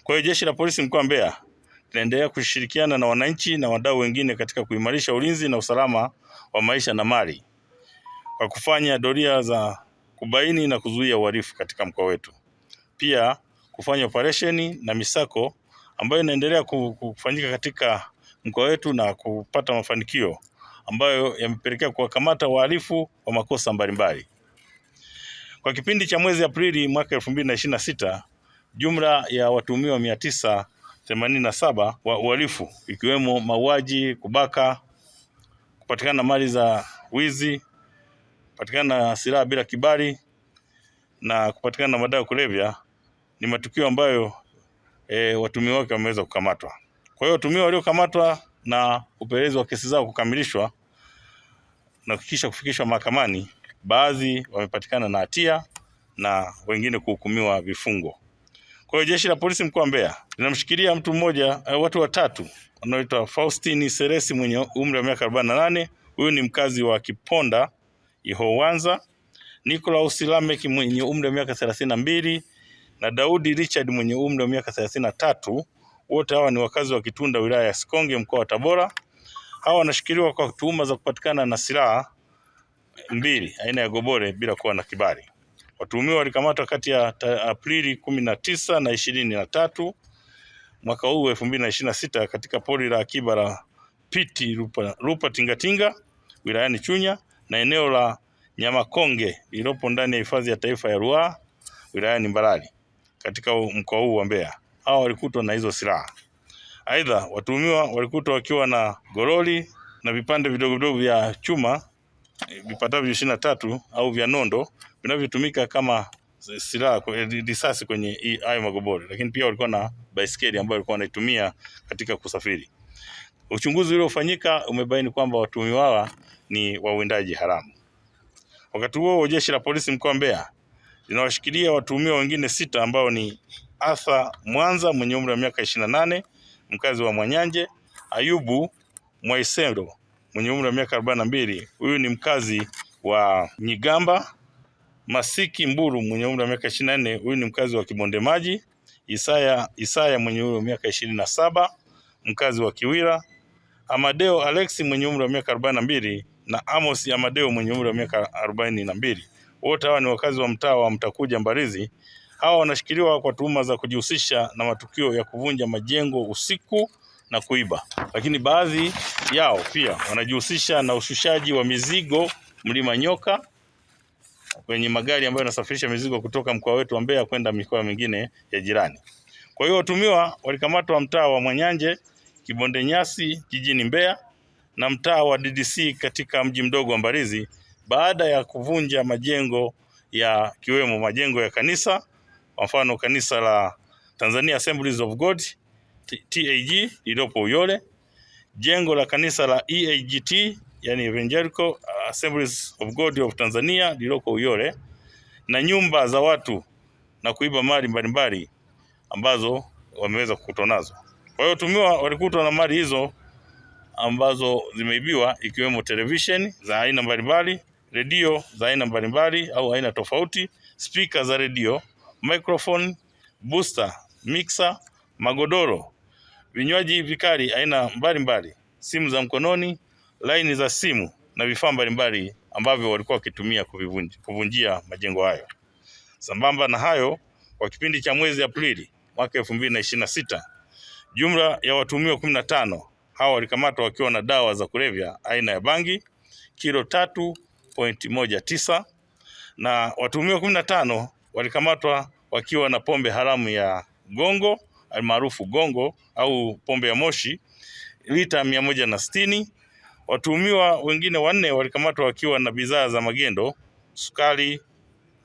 Kwa hiyo Jeshi la Polisi mkoa wa Mbeya linaendelea kushirikiana na wananchi na wadau wengine katika kuimarisha ulinzi na usalama wa maisha na mali kwa kufanya doria za kubaini na kuzuia uhalifu katika mkoa wetu. Pia kufanya operesheni na misako ambayo inaendelea kufanyika katika mkoa wetu na kupata mafanikio ambayo yamepelekea kuwakamata wahalifu wa makosa mbalimbali. Kwa kipindi cha mwezi Aprili mwaka 2026, jumla ya watuhumiwa 987 wa uhalifu ikiwemo mauaji, kubaka, kupatikana na mali za wizi, kupatikana na silaha bila kibali na kupatikana na madawa ya kulevya ni matukio ambayo watuhumiwa wake wameweza kukamatwa. Kwa hiyo watuhumiwa waliokamatwa na upelelezi wa kesi zao kukamilishwa na kisha kufikishwa mahakamani, baadhi wamepatikana na hatia na wengine kuhukumiwa vifungo. Kwa hiyo Jeshi la Polisi mkoa wa Mbeya linamshikilia watu watatu wanaoitwa Faustini Seresi mwenye umri wa miaka 48, huyu ni mkazi wa Kiponda Ihowanza, Nicolaus Lamek mwenye umri wa miaka 32 na Daudi Richard mwenye umri wa miaka 33. Wote hawa ni wakazi wa Kitunda wilaya ya Sikonge mkoa wa Tabora. Hawa wanashikiliwa kwa tuhuma za kupatikana na silaha mbili aina ya gobore bila kuwa na kibali. Watuhumiwa walikamatwa kati ya Aprili 19 na 23 mwaka huu 2026 katika pori la akiba la Piti Lupa Tingatinga wilayani Chunya na eneo la Nyamakonge lililopo ndani ya hifadhi ya taifa ya Ruaha wilayani Mbarali katika mkoa huu wa Mbeya. Hao walikutwa na hizo silaha. Aidha, watuhumiwa walikutwa wakiwa na goroli na vipande vidogo vidogo vya chuma vipatavyo 23 au vya nondo vinavyotumika kama silaha risasi kwenye hayo magobore, lakini pia walikuwa na baiskeli ambayo walikuwa wanaitumia katika kusafiri. Uchunguzi uliofanyika umebaini kwamba watuhumiwa hawa ni wawindaji haramu. Wakati huo Jeshi la Polisi mkoa wa Mbeya linawashikilia watuhumiwa wengine 6 ambao ni Arthur Mwanza mwenye umri wa miaka 28, mkazi wa Mwanyanje, Ayubu Mwaisendo mwenye umri wa miaka 42, huyu ni mkazi wa Nyigamba, Masiki Mburu mwenye umri wa miaka 24, huyu ni mkazi wa Kibonde Maji, Isaya mwenye umri wa miaka 27, mkazi wa Kiwira, Amadeo Alexi mwenye umri wa miaka 42 na Amos Amadeo mwenye umri wa miaka 42. Wote hawa ni wakazi wa mtaa wa Mtakuja Mbarizi. Hawa wanashikiliwa kwa tuhuma za kujihusisha na matukio ya kuvunja majengo usiku na kuiba, lakini baadhi yao pia wanajihusisha na ushushaji wa mizigo Mlima Nyoka kwenye magari ambayo yanasafirisha mizigo kutoka mkoa wetu wa Mbeya kwenda mikoa mingine ya jirani. Kwa hiyo watuhumiwa walikamatwa mtaa wa Mwanyanje, Kibonde Nyasi jijini Mbeya na mtaa wa DDC katika mji mdogo wa Mbarizi baada ya kuvunja majengo ya kiwemo majengo ya kanisa, kwa mfano kanisa la Tanzania Assemblies of God TAG lililopo Uyole, jengo la kanisa la EAGT yani Evangelical Assemblies of God of Tanzania lililoko Uyole, na nyumba za watu na kuiba mali mbalimbali ambazo wameweza kukutwa nazo. Kwa hiyo watuhumiwa walikutwa na mali hizo ambazo zimeibiwa ikiwemo television za aina mbalimbali, redio za aina mbalimbali au aina tofauti, speaker za redio, microphone, booster, mixer, magodoro, vinywaji vikali aina mbalimbali, simu za mkononi, laini za simu na vifaa mbalimbali ambavyo walikuwa wakitumia kuvunjia majengo hayo. Sambamba na hayo, kwa kipindi cha mwezi Aprili mwaka 2026, jumla ya watuhumiwa 15 hawa walikamatwa wakiwa na dawa za kulevya aina ya bangi kilo 3.19 na watuhumiwa 15 walikamatwa wakiwa na pombe haramu ya gongo almaarufu gongo au pombe ya moshi lita 160. Watuhumiwa wengine 4 walikamatwa wakiwa na bidhaa za magendo, sukari,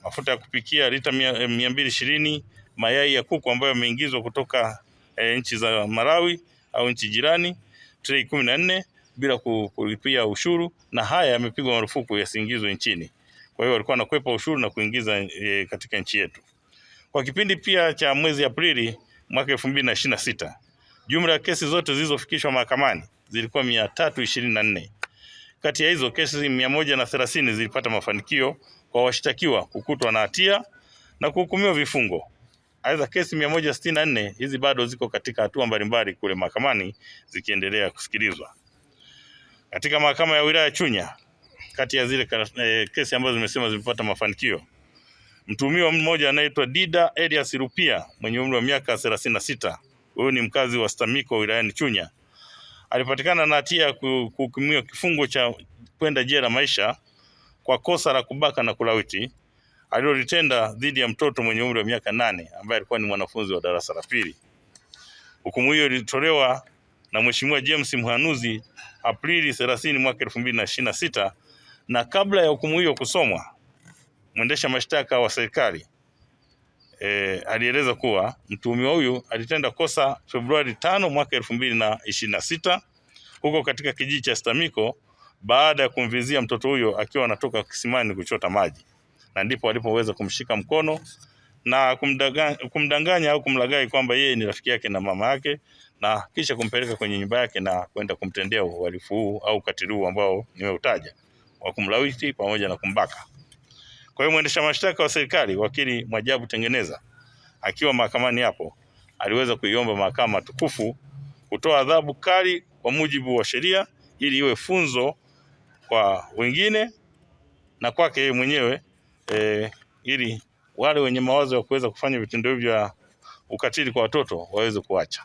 mafuta ya kupikia lita 220, mayai ya kuku ambayo yameingizwa kutoka nchi za Malawi au nchi jirani trei 14 bila kulipia ushuru, na haya yamepigwa marufuku yasiingizwe nchini. Kwa hiyo walikuwa wanakwepa ushuru na kuingiza katika nchi yetu. Kwa kipindi pia cha mwezi Aprili mwaka 2026, jumla ya kesi zote zilizofikishwa mahakamani zilikuwa 324. Kati ya hizo kesi 130 zilipata mafanikio kwa washtakiwa kukutwa na hatia na kuhukumiwa vifungo. Aidha, kesi 164 hizi bado ziko katika hatua mbalimbali kule mahakamani zikiendelea kusikilizwa. Katika mahakama ya wilaya Chunya, kati ya zile kesi ambazo zimesema zimepata mafanikio, mtuhumiwa mmoja anaitwa Dida Elias Rupia mwenye umri wa miaka 36, huyu ni mkazi wa Stamiko wilayani Chunya, alipatikana na hatia ya kuhukumiwa kifungo cha kwenda jela maisha kwa kosa la kubaka na kulawiti alilolitenda dhidi ya mtoto mwenye umri wa miaka 8 ambaye alikuwa ni mwanafunzi wa darasa la pili. Hukumu hiyo ilitolewa na Mheshimiwa James Mhanuzi Aprili 30 mwaka 2026, na kabla ya hukumu hiyo kusomwa, mwendesha mashtaka wa serikali alieleza kuwa mtuhumiwa huyu alitenda kosa Februari 5 mwaka 2026 huko katika kijiji cha Stamiko baada ya kumvizia mtoto huyo akiwa anatoka kisimani kuchota maji, na ndipo alipoweza kumshika mkono na kumdanganya au kumlaghai kwamba yeye ni rafiki yake na mama yake, na kisha kumpeleka kwenye nyumba yake na kwenda kumtendea uhalifu huu au ukatili huu ambao nimeutaja wa kumlawiti pamoja na kumbaka. Kwa hiyo mwendesha mashtaka wa serikali wakili Mwajabu Tengeneza akiwa mahakamani hapo aliweza kuiomba mahakama tukufu kutoa adhabu kali kwa mujibu wa sheria ili iwe funzo kwa wengine na kwake yeye mwenyewe ili wale wenye mawazo ya kuweza kufanya vitendo hivyo vya ukatili kwa watoto waweze kuacha.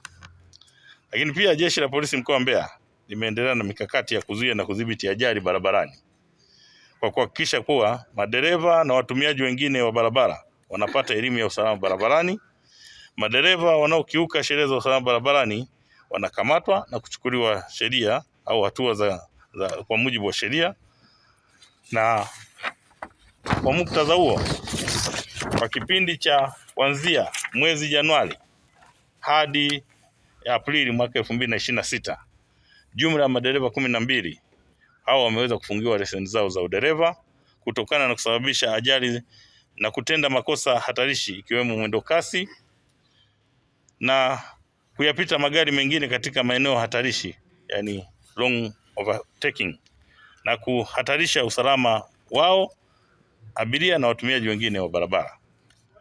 Lakini pia Jeshi la Polisi mkoa wa Mbeya limeendelea na mikakati ya kuzuia na kudhibiti ajali barabarani kwa kuhakikisha kuwa madereva na watumiaji wengine wa barabara wanapata elimu ya usalama barabarani. Madereva wanaokiuka sheria za usalama barabarani wanakamatwa na kuchukuliwa sheria au hatua kwa mujibu wa sheria. Na kwa muktadha huo, kwa kipindi cha kuanzia mwezi Januari hadi Aprili mwaka 2026, jumla ya madereva 12 hao wameweza kufungiwa leseni zao za udereva kutokana na kusababisha ajali na kutenda makosa hatarishi ikiwemo mwendo kasi na kuyapita magari mengine katika maeneo hatarishi, yani long overtaking, na kuhatarisha usalama wao, abiria na watumiaji wengine wa barabara.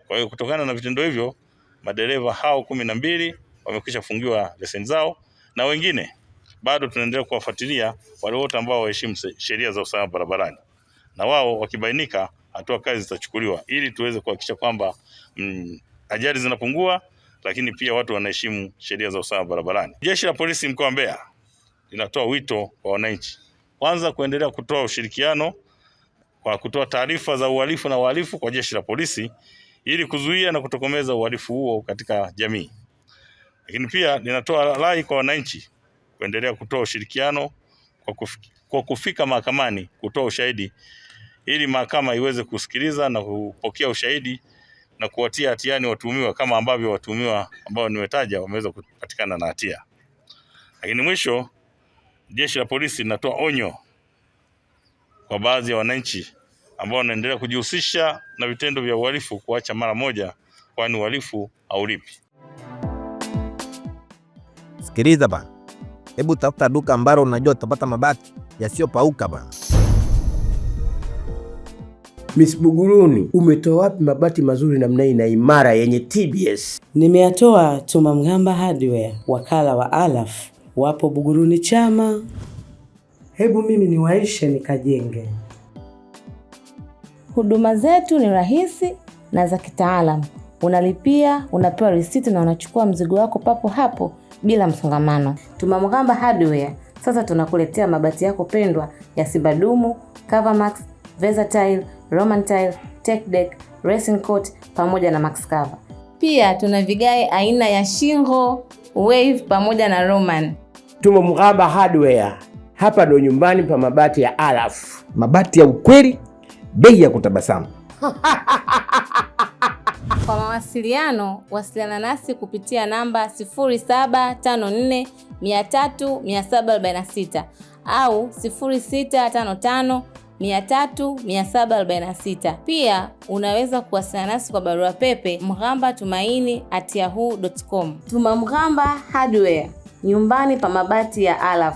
Kwa hiyo kutokana na vitendo hivyo madereva hao 12 wamekwisha fungiwa leseni zao, na wengine bado tunaendelea kuwafuatilia wale wote ambao waheshimu sheria za usalama barabarani, na wao wakibainika hatua kazi zitachukuliwa ili tuweze kuhakikisha kwamba ajali zinapungua, lakini pia watu wanaheshimu sheria za usalama barabarani. Jeshi la Polisi mkoa wa Mbeya linatoa wito kwa wananchi, kwanza kuendelea kutoa ushirikiano kwa kutoa taarifa za uhalifu na wahalifu kwa Jeshi la Polisi ili kuzuia na kutokomeza uhalifu huo katika jamii. Lakini pia linatoa rai kwa wananchi kuendelea kutoa ushirikiano kwa kufika mahakamani kutoa ushahidi ili mahakama iweze kusikiliza na kupokea ushahidi na kuwatia hatiani watuhumiwa kama ambavyo watuhumiwa ambao nimetaja wameweza kupatikana na hatia. Lakini mwisho, Jeshi la Polisi linatoa onyo kwa baadhi ya wananchi ambao wanaendelea kujihusisha na vitendo vya uhalifu kuacha mara moja, kwani uhalifu haulipi. Sikiliza bana, hebu tafuta duka ambalo unajua utapata mabati yasiyopauka bana. Miss Buguruni, umetoa wapi mabati mazuri namna hii na imara yenye TBS? Nimeyatoa Tumamgamba Hardware, wakala wa Alaf, wapo Buguruni Chama. Hebu mimi niwaishe nikajenge. Huduma zetu ni rahisi na za kitaalamu. Unalipia, unapewa risiti na unachukua mzigo wako papo hapo bila msongamano. Tumamgamba Hardware sasa tunakuletea mabati yako pendwa ya Sibadumu, Covermax, Versatile, Roman Tile, Tech Deck, Racing Coat pamoja na Max Cover. Pia tuna vigae aina ya Shingo, Wave pamoja na Roman. Tumamgamba Hardware, hapa ndo nyumbani pa mabati ya Alaf. Mabati ya ukweli, bei ya kutabasamu. Kwa mawasiliano, wasiliana nasi kupitia namba 0754 300 746 au 0655 300 746. Pia unaweza kuwasiliana nasi kwa barua pepe mghambatumaini@yahoo.com. Tumamgamba Hardware, nyumbani pa mabati ya Alaf.